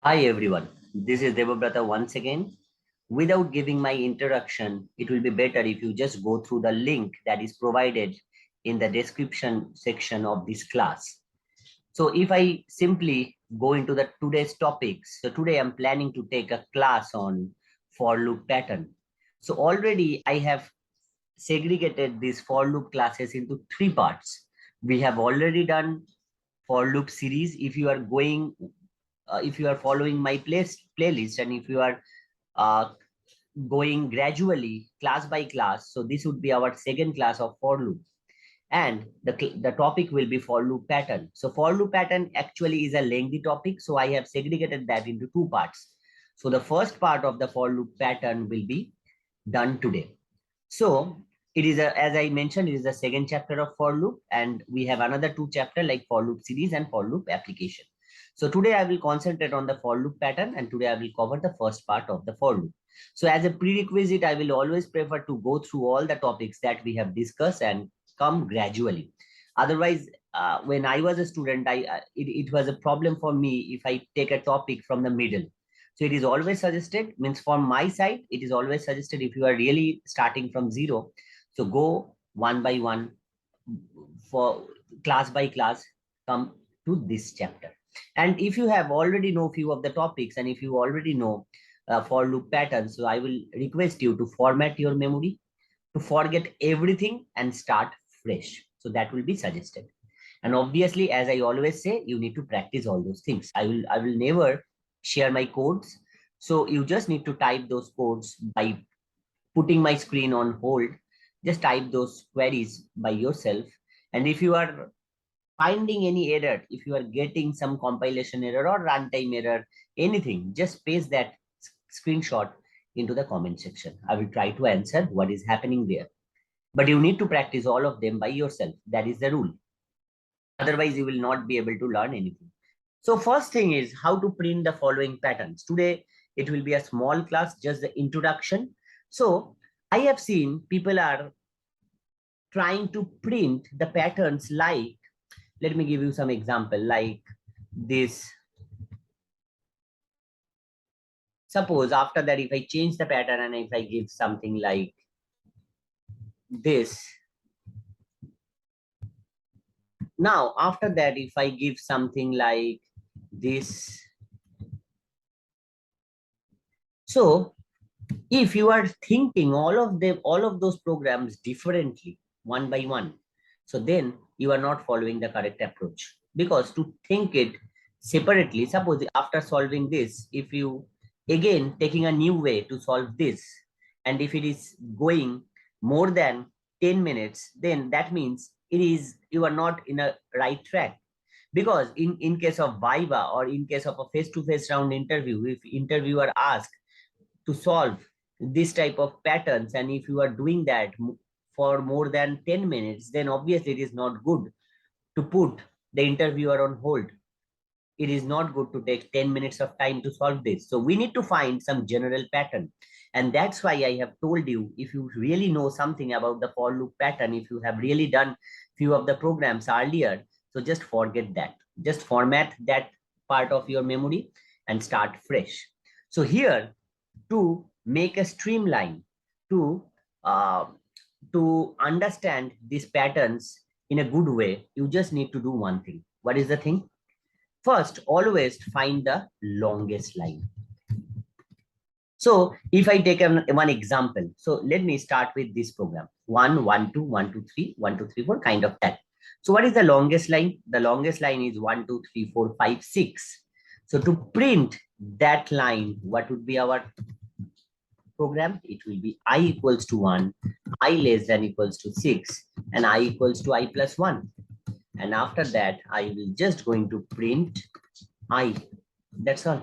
Hi everyone, this is Debabrata once again. Without giving my introduction, it will be better if you just go through the link that is provided in the description section of this class. So if I simply go into the today's topics, so today I'm planning to take a class on for loop pattern. So already I have segregated these for loop classes into three parts. We have already done for loop series. If you are following my playlist, and if you are uh, going gradually class by class, so this would be our second class of for loop, and the topic will be for loop pattern. So for loop pattern actually is a lengthy topic, so I have segregated that into two parts. So the first part of the for loop pattern will be done today. So it is as I mentioned, it is the second chapter of for loop, and we have another two chapter like for loop series and for loop application. So today I will concentrate on the for loop pattern, and today I will cover the first part of the for loop. So as a prerequisite, I will always prefer to go through all the topics that we have discussed and come gradually. Otherwise, when I was a student, it was a problem for me if I take a topic from the middle. So it is always suggested, means from my side, it is always suggested if you are really starting from zero, so go one by one, for class by class, come to this chapter. And if you have already know few of the topics, and if you already know for loop patterns, so I will request you to format your memory, to forget everything and start fresh. So that will be suggested. And obviously, as I always say, you need to practice all those things. I will never share my codes. So you just need to type those codes by putting my screen on hold. Just type those queries by yourself. And if you are finding any error, if you are getting some compilation error or runtime error, anything, just paste that screenshot into the comment section. I will try to answer what is happening there. But you need to practice all of them by yourself. That is the rule. Otherwise, you will not be able to learn anything. So first thing is how to print the following patterns. Today, it will be a small class, just the introduction. So I have seen people are trying to print the patterns like, let me give you some example like this. Suppose after that, if I change the pattern and if I give something like this, now after that, if I give something like this, so if you are thinking all of those programs differently one by one, so then you are not following the correct approach. Because to think it separately, suppose after solving this, if you again taking a new way to solve this, and if it is going more than 10 minutes, then that means you are not in a right track. Because in case of viva, or in case of a face-to-face round interview, if interviewer asks to solve this type of patterns, and if you are doing that for more than 10 minutes, then obviously it is not good to put the interviewer on hold. It is not good to take 10 minutes of time to solve this. So we need to find some general pattern. And that's why I have told you, if you really know something about the for loop pattern, if you have really done few of the programs earlier, so just forget that. Just format that part of your memory and start fresh. So here, to make a streamline, to uh, to understand these patterns in a good way, you just need to do one thing. What is the thing? First, always find the longest line. So if I take one example, so let me start with this program: 1 1 2 1 2 3 1 2 3 4, kind of that. So what is the longest line? The longest line is 1 2 3 4 5 6. So to print that line, what would be our program? It will be I equals to 1, I less than equals to 6, and I equals to I plus 1. And after that, I will just going to print I. That's all.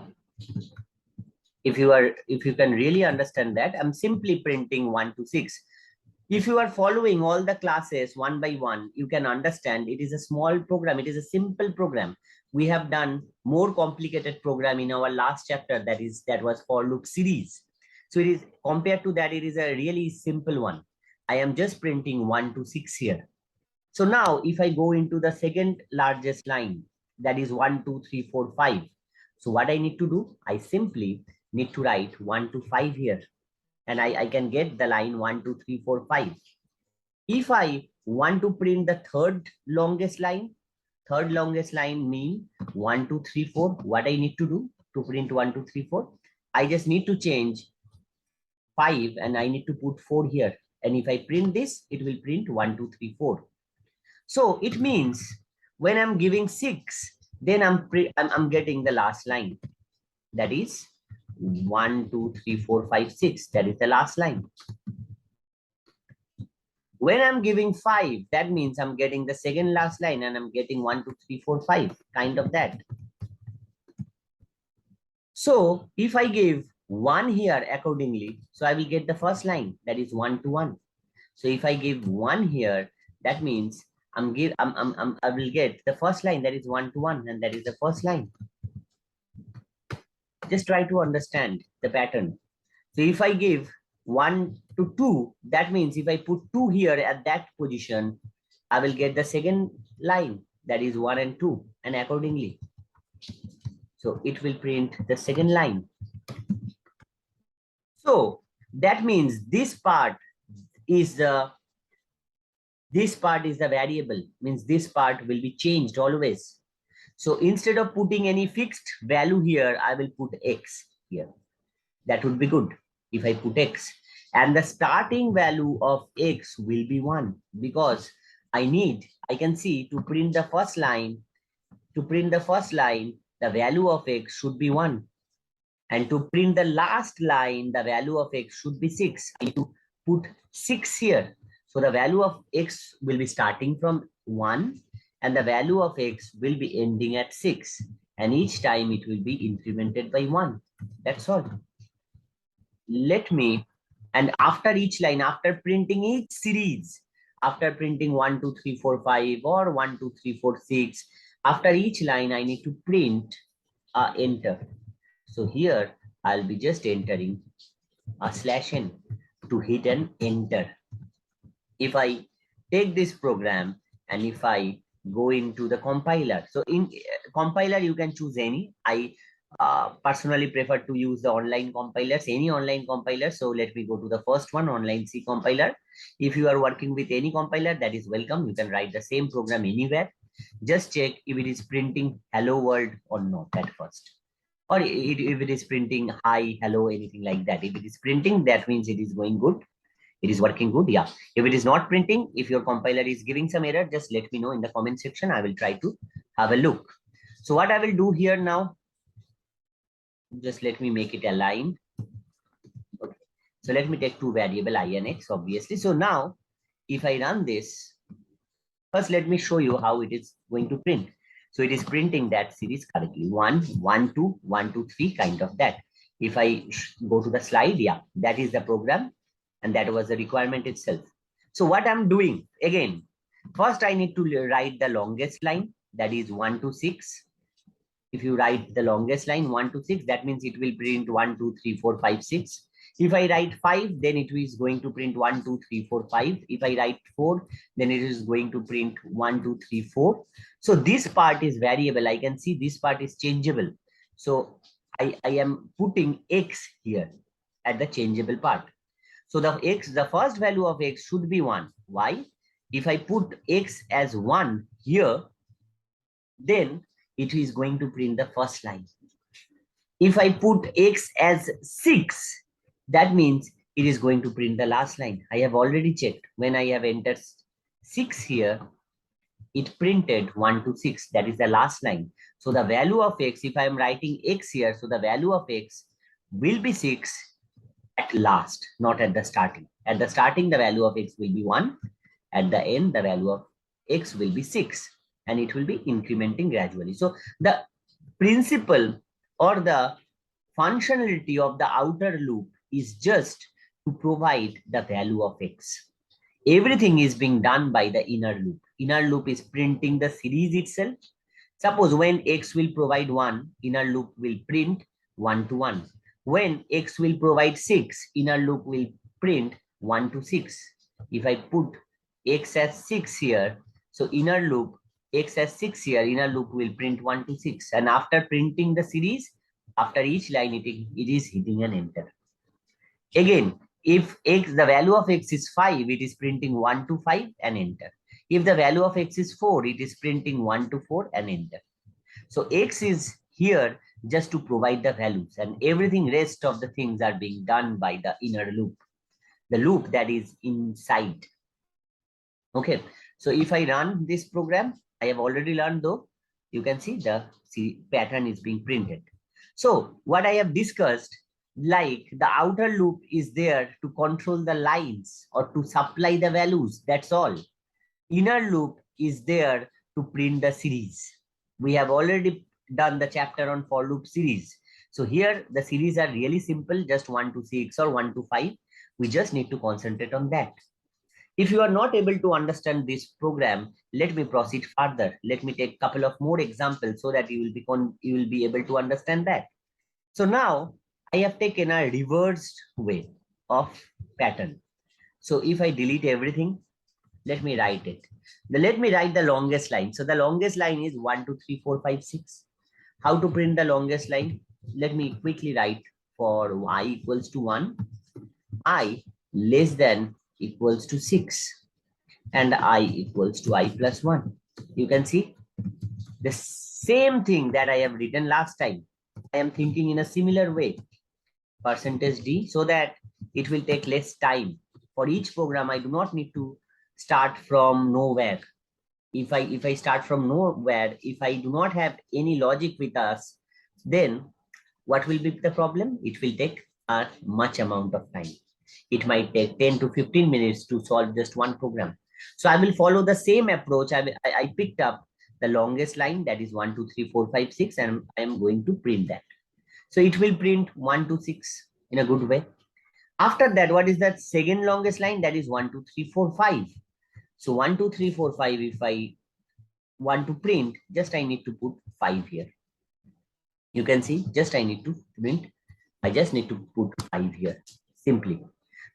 If you can really understand that, I'm simply printing 1 to 6. If you are following all the classes one by one, you can understand it is a small program. It is a simple program. We have done more complicated program in our last chapter, that was for loop series. So it is, compared to that, it is a really simple one. I am just printing 1 to 6 here. So now if I go into the second largest line, that is 1 2 3 4 5. So what I need to do, I simply need to write 1 to 5 here, and I can get the line 1, 2, 3, 4, 5. If I want to print the third longest line mean 1, 2, 3, 4. What I need to do to print 1, 2, 3, 4? I just need to change 5 and I need to put 4 here. And if I print this, it will print 1, 2, 3, 4. So it means when I'm giving 6, then I'm getting the last line. That is 1, 2, 3, 4, 5, 6. That is the last line. When I'm giving 5, that means I'm getting the second last line and I'm getting 1, 2, 3, 4, 5, kind of that. So if I give 1 here accordingly, so I will get the first line, that is 1 to 1. So if I give 1 here, that means I will get the first line, that is 1 to 1, and that is the first line. Just try to understand the pattern. So if I give 1 to 2, that means if I put 2 here at that position, I will get the second line, that is 1 and 2, and accordingly. So it will print the second line. So that means this part is the variable, means this part will be changed always. So instead of putting any fixed value here, I will put X here. That would be good if I put X. And the starting value of X will be 1, because I can see to print the first line, the value of X should be 1. And to print the last line, the value of X should be 6. I need to put 6 here. So the value of X will be starting from 1 and the value of X will be ending at 6. And each time it will be incremented by 1. That's all. And after each line, after printing each series, after printing 1, 2, 3, 4, 5 or 1, 2, 3, 4, 6, after each line, I need to print enter. So here I'll be just entering a /n to hit an enter. If I take this program and if I go into the compiler, so in compiler you can choose any. I personally prefer to use the online compilers, any online compiler. So let me go to the first one, online C compiler. If you are working with any compiler, that is welcome. You can write the same program anywhere. Just check if it is printing hello world or not at first. Or if it is printing hi, hello, anything like that. If it is printing, that means it is going good. It is working good. Yeah. If it is not printing, if your compiler is giving some error, just let me know in the comment section. I will try to have a look. So what I will do here now, just let me make it aligned. Okay. So let me take 2 variable I and X, obviously. So now if I run this, first let me show you how it is going to print. So it is printing that series correctly. 1, 1, 2, 1, 2, 3, kind of that. If I go to the slide, yeah, that is the program. And that was the requirement itself. So what I'm doing, again, first I need to write the longest line, that is 1 to 6. If you write the longest line 1 to 6, that means it will print 1, 2, 3, 4, 5, 6. If I write 5, then it is going to print 1, 2, 3, 4, 5. If I write 4, then it is going to print 1, 2, 3, 4. So this part is variable. I can see this part is changeable. So I am putting X here at the changeable part. So the first value of X should be 1. Why? If I put X as 1 here, then it is going to print the first line. If I put X as 6, that means it is going to print the last line. I have already checked. When I have entered 6 here, it printed 1 to 6. That is the last line. So the value of X, if I am writing X here, so the value of X will be 6 at last, not at the starting. At the starting, the value of X will be 1. At the end, the value of X will be 6. And it will be incrementing gradually. So the principle or the functionality of the outer loop is just to provide the value of X. Everything is being done by the inner loop. Inner loop is printing the series itself. Suppose when X will provide 1, inner loop will print 1 to 1. When X will provide 6, inner loop will print 1 to 6. If I put X as 6 here, so inner loop x has 6 here, inner loop will print 1 to 6. And after printing the series, after each line, it is hitting an enter. Again, if x, the value of x is 5, it is printing 1 to 5 and enter. If the value of x is 4, it is printing 1 to 4 and enter. So x is here just to provide the values, and everything rest of the things are being done by the inner loop, the loop that is inside. Okay, so if I run this program, I have already learned though, you can see the pattern is being printed. So what I have discussed, like the outer loop is there to control the lines or to supply the values, that's all. Inner loop is there to print the series. We have already done the chapter on for loop series. So here the series are really simple, just 1 to 6 or 1 to 5. We just need to concentrate on that. If you are not able to understand this program, let me proceed further. Let me take a couple of more examples so that you will be able to understand that. So now I have taken a reversed way of pattern. So if I delete everything, let me write it. Let me write the longest line. So the longest line is 1, 2, 3, 4, 5, 6. How to print the longest line? Let me quickly write for I equals to 1, I less than equals to 6, and I equals to I plus 1. You can see the same thing that I have written last time. I am thinking in a similar way, percentage D, so that it will take less time. For each program, I do not need to start from nowhere. If I start from nowhere, if I do not have any logic with us, then what will be the problem? It will take a much amount of time. It might take 10 to 15 minutes to solve just one program. So I will follow the same approach. I picked up the longest line, that is 1, 2, 3, 4, 5, 6, and I am going to print that. So it will print 1 to 6 in a good way. After that, what is that second longest line? That is 1, 2, 3, 4, 5. So 1, 2, 3, 4, 5, if I want to print, just I need to put 5 here. You can see, just I need to print, I just need to put 5 here, simply.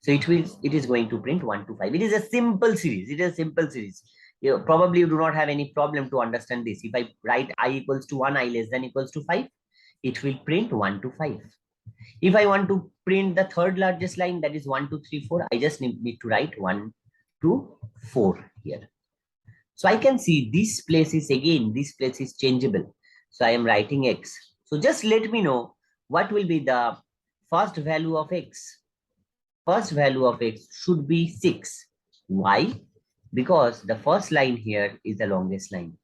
So it is going to print 1 to 5. It is a simple series. It is a simple series. Probably you do not have any problem to understand this. If I write I equals to 1, I less than equals to 5, it will print 1 to 5. If I want to print the third largest line, that is 1, 2, 3, 4, I just need to write 1, 2, 4 here. So I can see this place is changeable. So I am writing X. So just let me know what will be the first value of X. First value of X should be 6. Why? Because the first line here is the longest line.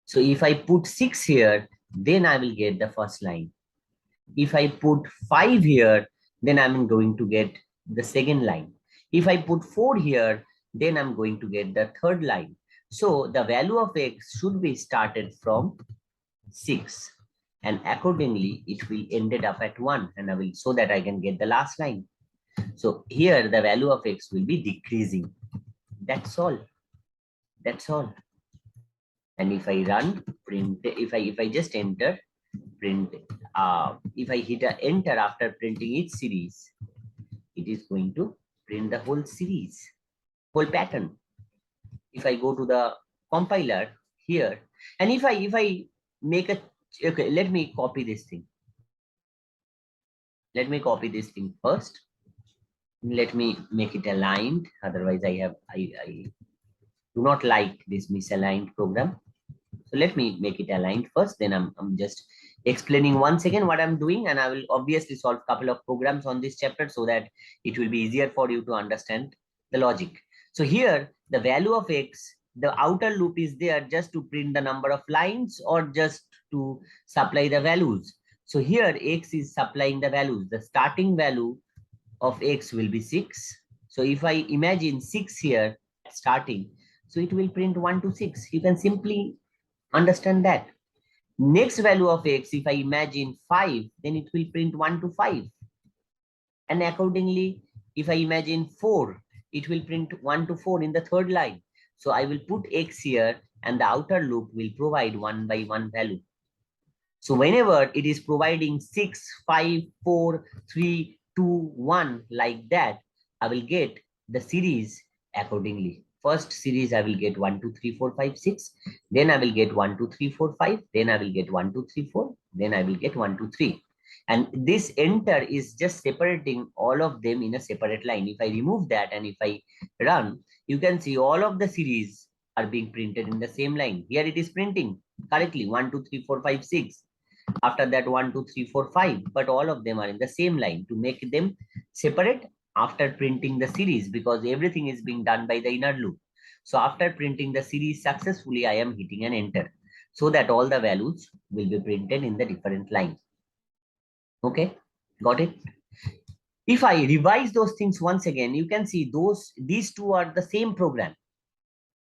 So if I put 6 here, then I will get the first line. If I put 5 here, then I'm going to get the second line. If I put 4 here, then I'm going to get the third line. So the value of X should be started from 6. And accordingly, it will ended up at 1, and I will, so that I can get the last line. So here the value of X will be decreasing. That's all. That's all. And if I run print, if I just enter print, if I hit a enter after printing each series, it is going to print the whole series, whole pattern. If I go to the compiler here, and if I make a, okay, let me copy this thing. Let me copy this thing first. Let me make it aligned. Otherwise, I do not like this misaligned program. So let me make it aligned first. Then I'm just explaining once again what I'm doing, and I will obviously solve a couple of programs on this chapter so that it will be easier for you to understand the logic. So here, the value of X, the outer loop is there just to print the number of lines or just to supply the values. So here, X is supplying the values. The starting value of X will be 6. So if I imagine 6 here starting, so it will print 1 to 6. You can simply understand that. Next value of X, if I imagine 5, then it will print 1 to 5. And accordingly, if I imagine 4, it will print 1 to 4 in the third line. So I will put X here, and the outer loop will provide 1 by 1 value. So whenever it is providing 6, 5, 4, 3, 2, 1 like that, I will get the series accordingly. first series I will get 1, 2, 3, 4, 5, 6. Then I will get 1, 2, 3, 4, 5. Then I will get 1, 2, 3, 4. Then I will get 1, 2, 3. And this enter is just separating all of them in a separate line. If I remove that and if I run, you can see all of the series are being printed in the same line. Here it is printing correctly 1, 2, 3, 4, 5, 6. After that 1, 2, 3, 4, 5. But all of them are in the same line. To make them separate, after printing the series, because everything is being done by the inner loop. So after printing the series successfully, I am hitting an enter so that all the values will be printed in the different lines. Okay, got it? If I revise those things once again, you can see these two are the same program.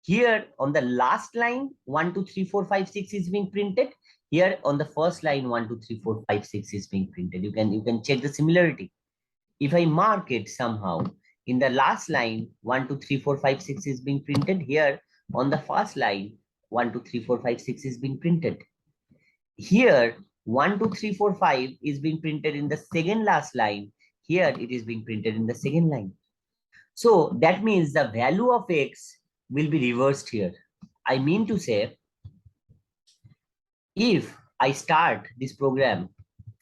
Here on the last line, 1, 2, 3, 4, 5, 6 is being printed. Here on the first line, 1, 2, 3, 4, 5, 6 is being printed. You can check the similarity. If I mark it somehow, in the last line, 1, 2, 3, 4, 5, 6 is being printed. Here on the first line, 1, 2, 3, 4, 5, 6 is being printed. Here, 1, 2, 3, 4, 5 is being printed in the second last line. Here it is being printed in the second line. So that means the value of X will be reversed here. I mean to say, if I start this program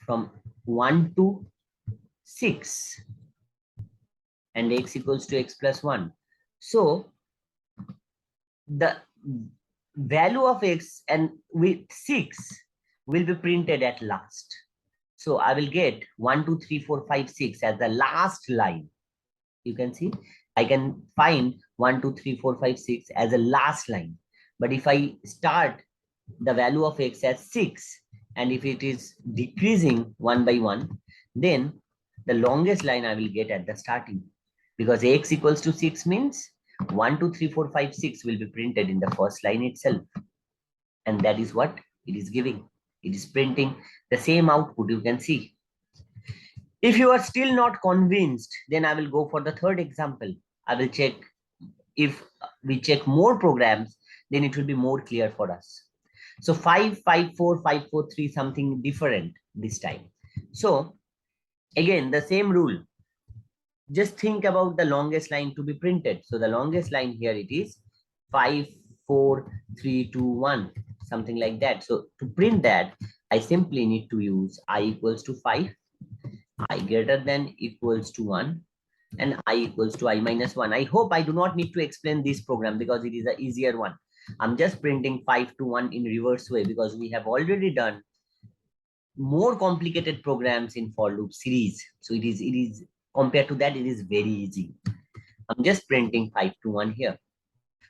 from 1 to 6, and X equals to X plus 1. So the value of X and with 6 will be printed at last. So I will get 1, 2, 3, 4, 5, 6 as the last line. You can see I can find 1, 2, 3, 4, 5, 6 as a last line. But if I start the value of X as 6, and if it is decreasing one by one, then the longest line I will get at the starting. Because X equals to 6 means 1, 2, 3, 4, 5, 6 will be printed in the first line itself. And that is what it is giving. It is printing the same output, you can see. If you are still not convinced, then I will go for the third example. I will check. If we check more programs, then it will be more clear for us. So 5, 5, 4, 5, 4, 3, something different this time. So again, the same rule. Just think about the longest line to be printed. So the longest line here it is 5, 4, 3, 2, 1, something like that. So to print that, I simply need to use I equals to 5, I greater than equals to 1, and I equals to I minus 1. I hope I do not need to explain this program because it is an easier one. I'm just printing 5 to 1 in reverse way because we have already done more complicated programs in for loop series. So it is compared to that, it is very easy. I'm just printing 5 to 1 here.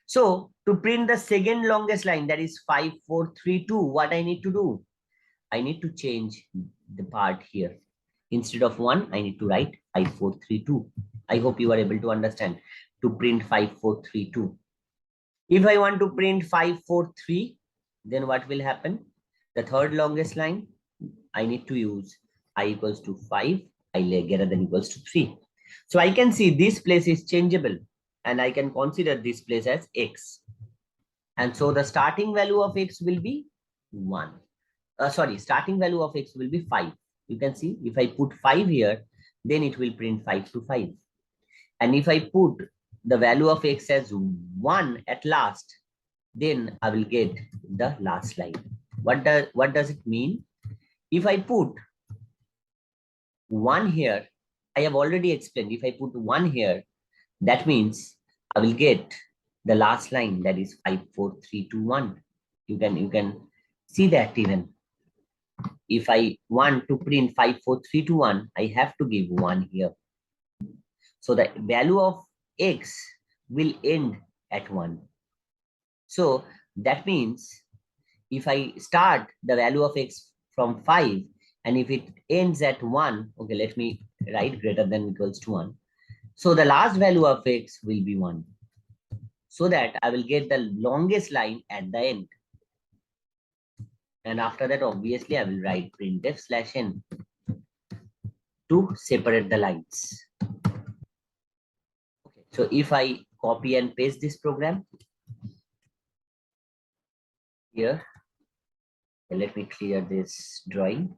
So to print the second longest line, that is 5, 4, 3, 2, what I need to do? I need to change the part here. Instead of 1, I need to write 5, 4, 3, 2. I hope you are able to understand. To print 5, 4, 3, 2. If I want to print 5, 4, 3, then what will happen? The third longest line, I need to use I equals to 5, I greater than equals to 3. So I can see this place is changeable and I can consider this place as X. And so the starting value of X will be 1. Starting value of X will be 5. You can see if I put 5 here, then it will print 5 to 5. And if I put the value of X as 1 at last, then I will get the last line. What does it mean? If I put 1 here, I have already explained. If I put 1 here, that means I will get the last line, that is 5, 4, 3, 2, 1. You can see that even. If I want to print 5, 4, 3, 2, 1, I have to give 1 here. So the value of X will end at 1. So that means if I start the value of X from 5, and if it ends at 1, okay, let me write greater than equals to 1. So the last value of X will be 1. So that I will get the longest line at the end. And after that, obviously, I will write printf slash n to separate the lines. Okay, so if I copy and paste this program here, let me clear this drawing.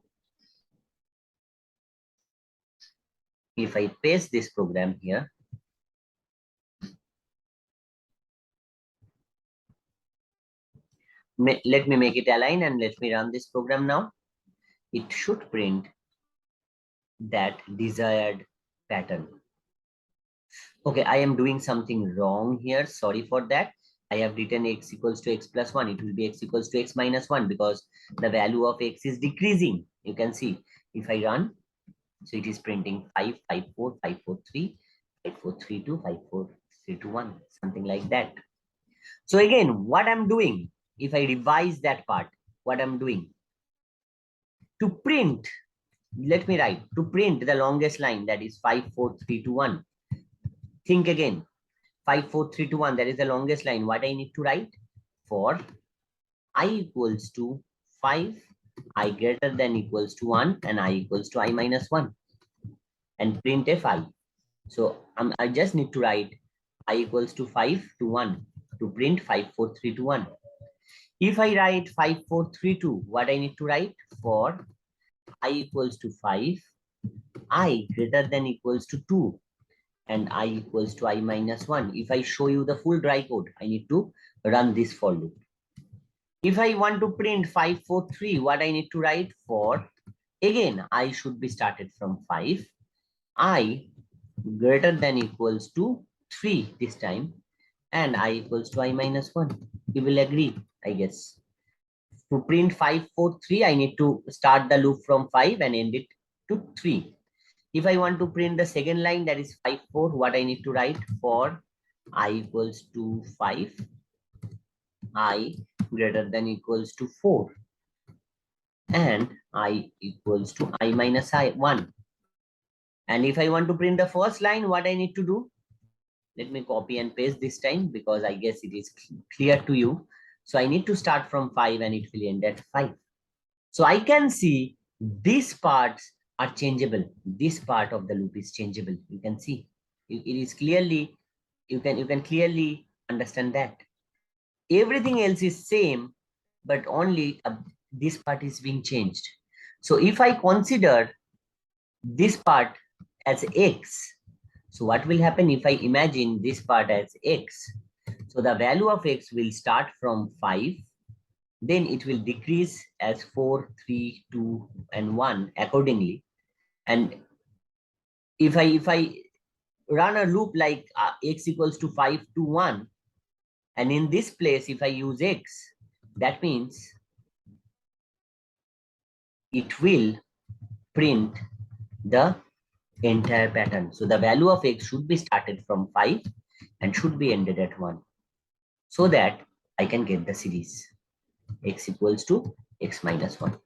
If I paste this program here, Let me make it align and let me run this program now. It should print that desired pattern. Okay, I am doing something wrong here. Sorry for that. I have written x equals to x plus 1. It will be x equals to x minus 1 because the value of x is decreasing. You can see if I run, so it is printing 5, 5, 4, 5, 4, 3, 5, 4, 3, 2, 5, 4, 3, 2, 1, something like that. So again, what I'm doing, if I revise that part, what I'm doing, to print, let me write, to print the longest line, that is 5, 4, 3, 2, 1. Think again, 5, 4, 3, 2, 1, that is the longest line. What I need to write? For I equals to 5, I greater than equals to 1, and I equals to I minus 1, and print fi. So I just need to write I equals to 5 to 1 to print 5, 4, 3, 2, 1. If I write 5, 4, 3, 2, what I need to write? For I equals to 5, I greater than equals to 2, and I equals to I minus 1. If I show you the full dry code, I need to run this for loop. If I want to print 5, 4, 3, what I need to write? For, again, I should be started from 5, I greater than equals to 3 this time, and I equals to I minus 1. You will agree, I guess. To print 5, 4, 3, I need to start the loop from 5 and end it to 3. If I want to print the second line, that is 5, 4, what I need to write? For I equals to 5, I greater than equals to 4, and I equals to I minus 1. And if I want to print the first line, what I need to do? Let me copy and paste this time because I guess it is clear to you. So I need to start from 5 and it will end at 5. So I can see these parts are changeable. This part of the loop is changeable. You can see it is clearly, you can clearly understand that. Everything else is same, but only this part is being changed. So if I consider this part as x, so what will happen if I imagine this part as x? So the value of x will start from 5, then it will decrease as 4, 3, 2, and 1 accordingly. And if I run a loop like x equals to 5 to 1, and in this place, if I use x, that means it will print the entire pattern. So the value of x should be started from 5 and should be ended at 1, so that I can get the series x equals to x minus 1.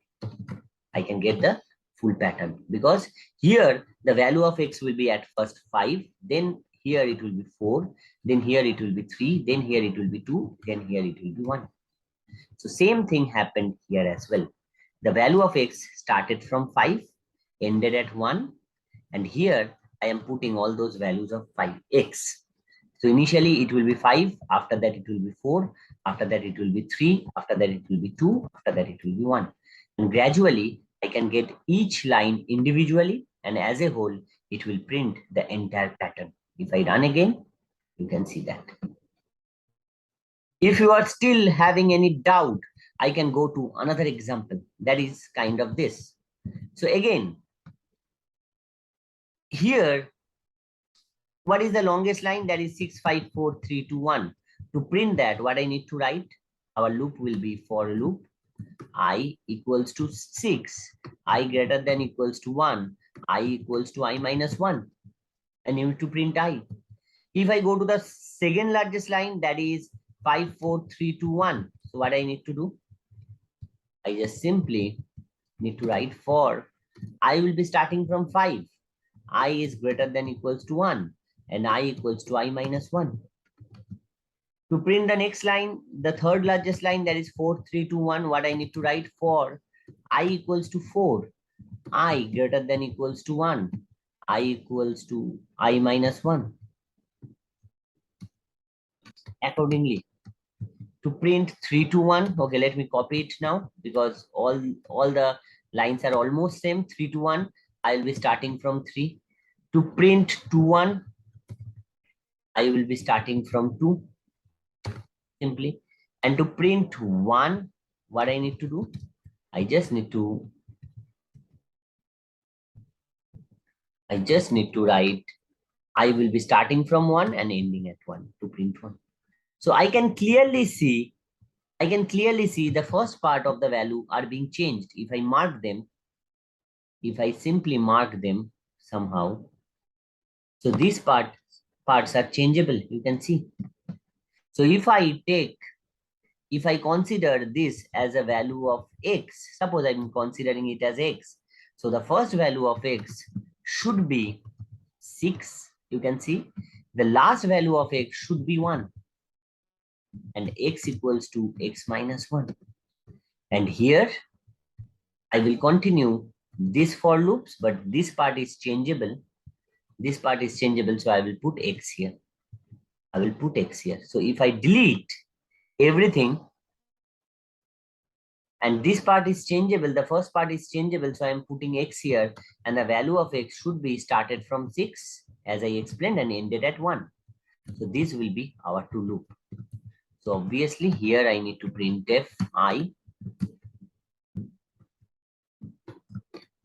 I can get the full pattern because here the value of x will be at first 5, then here it will be 4, then here it will be 3, then here it will be 2, then here it will be 1. So same thing happened here as well. The value of x started from 5, ended at 1, and here I am putting all those values of 5x. So initially it will be 5, after that it will be 4, after that it will be 3, after that it will be 2, after that it will be 1. And gradually I can get each line individually, and as a whole, it will print the entire pattern. If I run again, you can see that. If you are still having any doubt, I can go to another example that is kind of this. So again, here, what is the longest line? That is 6, 5, 4, 3, 2, 1. To print that, what I need to write? Our loop will be for loop I equals to 6, I greater than equals to 1, I equals to I minus 1, and you need to print I. If I go to the second largest line, that is 5, 4, 3, 2, 1. So what I need to do? I just simply need to write for I will be starting from 5. I is greater than equals to 1, and I equals to I minus 1. To print the next line, the third largest line, that is 4, 3, 2, 1, what I need to write? For I equals to 4, I greater than equals to 1, I equals to I minus 1. Accordingly, to print 3, 2, 1, okay, let me copy it now because all the lines are almost same. 3, 2, 1, I'll be starting from 3. To print 2, 1, I will be starting from 2. Simply, And to print 1, what I need to do? I just need to write, I will be starting from 1 and ending at 1 to print 1. So I can clearly see the first part of the value are being changed. If I mark them, if I simply mark them somehow, so these parts are changeable, you can see. So if I consider this as a value of x, suppose I'm considering it as x. So the first value of x should be 6, you can see. The last value of x should be 1. And x equals to x minus 1. And here I will continue this for loops, but this part is changeable. This part is changeable, so I will put x here. So if I delete everything, and this part is changeable, the first part is changeable, so I am putting x here, and the value of x should be started from 6, as I explained, and ended at 1. So this will be our to loop. So obviously here I need to printf I,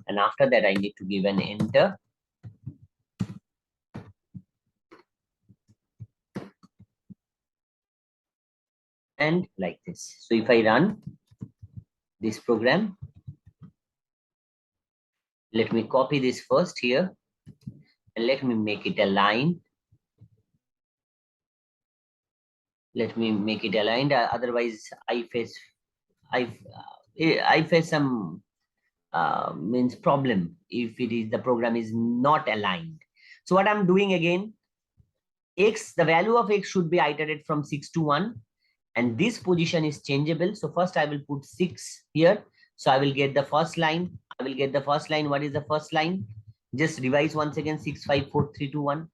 and after that I need to give an enter. And like this. So if I run this program, let me copy this first here, and let me make it align. Let me make it aligned. Otherwise, I face some means problem if it is the program is not aligned. So what I'm doing again, x, the value of x should be iterated from 6 to 1, and this position is changeable. So first I will put 6 here. So I will get the first line. What is the first line? Just revise once again, 6, 5, 4, 3, 2, 1.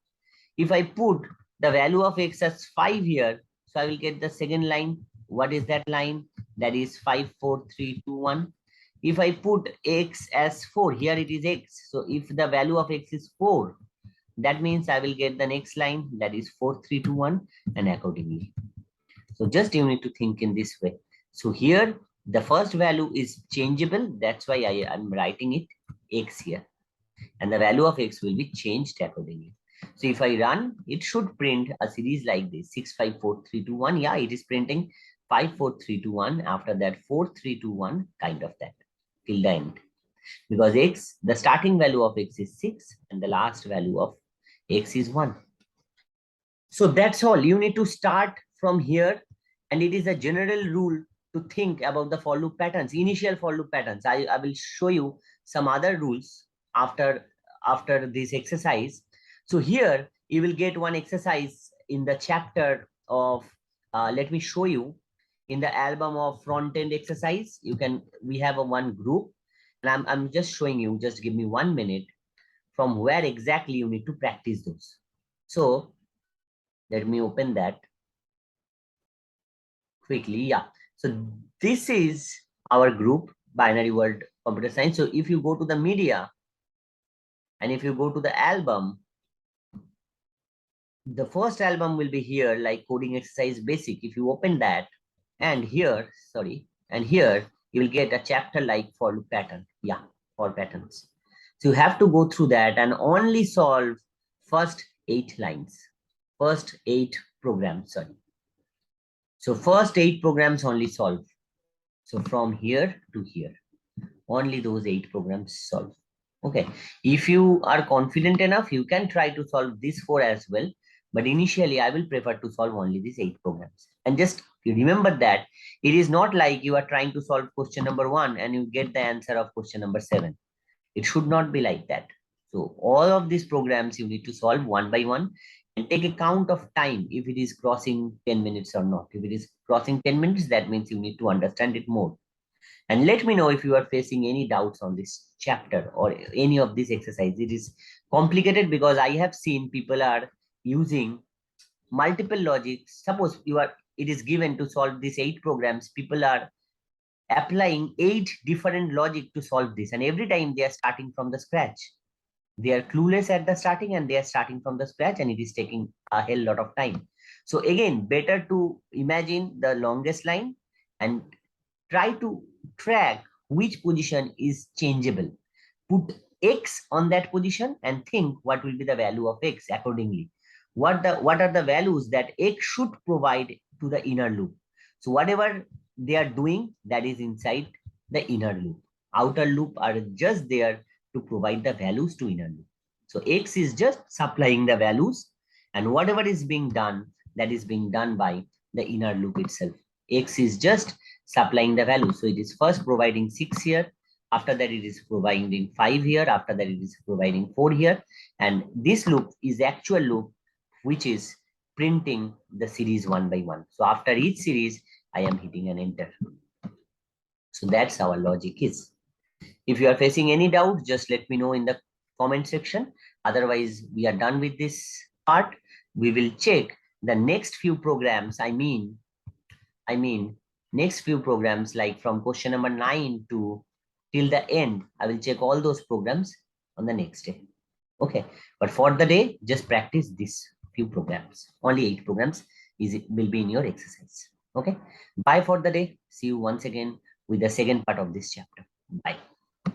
If I put the value of x as 5 here, so I will get the second line. What is that line? That is 5, 4, 3, 2, 1. If I put x as 4, here it is x. So if the value of x is 4, that means I will get the next line, that is 4, 3, 2, 1, and accordingly. So just you need to think in this way. So here the first value is changeable. That's why I am writing it x here. And the value of x will be changed accordingly. So if I run, it should print a series like this, 6, 5, 4, 3, 2, 1. Yeah, it is printing 5, 4, 3, 2, 1. After that, 4, 3, 2, 1, kind of that, till the end. Because x, the starting value of x is 6, and the last value of x is 1. So that's all. You need to start from here, and it is a general rule to think about the for loop patterns, initial for loop patterns. I will show you some other rules after this exercise. So here you will get one exercise in the chapter of, let me show you in the album of front end exercise. We have a one group, and I'm just showing you, just give me 1 minute, from where exactly you need to practice those. So let me open that quickly. Yeah. So this is our group, Binary World Computer Science. So if you go to the media and if you go to the album, the first album will be here, like coding exercise basic. If you open that, and here, you will get a chapter like for loop pattern. Yeah, for patterns. So you have to go through that and only solve first 8 lines, first 8 programs, sorry. So first 8 programs only solve. So from here to here, only those 8 programs solve. Okay. If you are confident enough, you can try to solve these 4 as well. But initially, I will prefer to solve only these 8 programs. And just remember that it is not like you are trying to solve question number 1 and you get the answer of question number 7. It should not be like that. So all of these programs you need to solve one by one, and take account of time, if it is crossing 10 minutes or not. If it is crossing 10 minutes, that means you need to understand it more. And let me know if you are facing any doubts on this chapter or any of this exercise. It is complicated because I have seen people are using multiple logics. Suppose it is given to solve these 8 programs. People are applying 8 different logic to solve this, and every time they are starting from the scratch. They are clueless at the starting, and they are starting from the scratch, and it is taking a hell lot of time. So again, better to imagine the longest line and try to track which position is changeable. Put X on that position and think what will be the value of X accordingly. What are the values that X should provide to the inner loop? So whatever they are doing, that is inside the inner loop. Outer loop are just there to provide the values to inner loop. So X is just supplying the values, and whatever is being done, that is being done by the inner loop itself. X is just supplying the value. So it is first providing 6 here. After that, it is providing 5 here. After that, it is providing 4 here. And this loop is the actual loop, which is printing the series one by one. So after each series, I am hitting an enter. So that's our logic is. If you are facing any doubt, just let me know in the comment section. Otherwise, we are done with this part. We will check the next few programs. I mean, next few programs, like from question number 9 to till the end. I will check all those programs on the next day. Okay. But for the day, just practice this few programs. Only 8 programs will be in your exercise. Okay. Bye for the day. See you once again with the second part of this chapter. Bye.